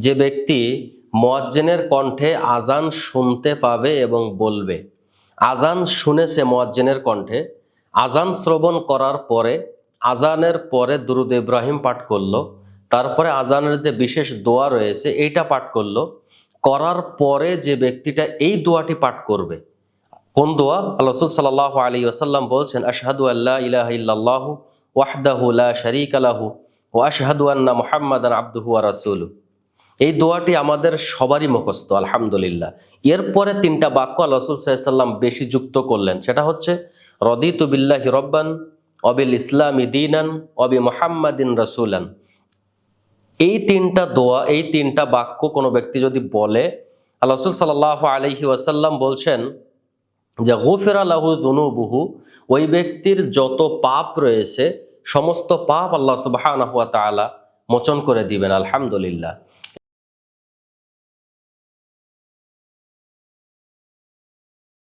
যে ব্যক্তি মুয়াজ্জিনের কণ্ঠে আজান শুনতে পাবে এবং বলবে। আজান শুনেছে মুয়াজ্জিনের কণ্ঠে, আজান শ্রবণ করার পরে আজানের পরে দুরূদ ইব্রাহিম পাঠ করলো, তারপরে আজানের যে বিশেষ দোয়া রয়েছে এইটা পাঠ করলো, করার পরে যে ব্যক্তিটা এই দোয়াটি পাঠ করবে, কোন দোয়া? আল্লাহ রাসূল সাল্লাল্লাহু আলাইহি ওয়াসাল্লাম বলছেন, আশহাদু আল্লা ইলাহা ইল্লাল্লাহু ওয়াহদাহু লা শারীকা লাহু ওয়া আশহাদু আন্না মুহাম্মাদান আবদুহু ওয়া রাসূলুহু। এই দোয়াটি আমাদের সবারই মুখস্থ আলহামদুলিল্লাহ। এরপরে তিনটা বাক্য আল্লাহ রাসূল সাল্লাল্লাহু আলাইহি ওয়াসাল্লাম বেশি যুক্ত করলেন, সেটা হচ্ছে রাদিতু বিল্লাহি রাব্বান ওয়া বিল ইসলামি দীনান ওয়া বি মুহাম্মাদিন রাসূলান। এই তিনটা দোয়া, এই তিনটা বাক্য কোনো ব্যক্তি যদি বলে, আল্লাহ রাসূল সাল্লাল্লাহু আলাইহি ওয়াসাল্লাম বলছেন যে গুফিরা লাহু যুনুবুহু, ওই ব্যক্তির যত পাপ রয়েছে সমস্ত পাপ আল্লাহ সুবহানাহু ওয়া তাআলা মোচন করে দিবেন আলহামদুলিল্লাহ।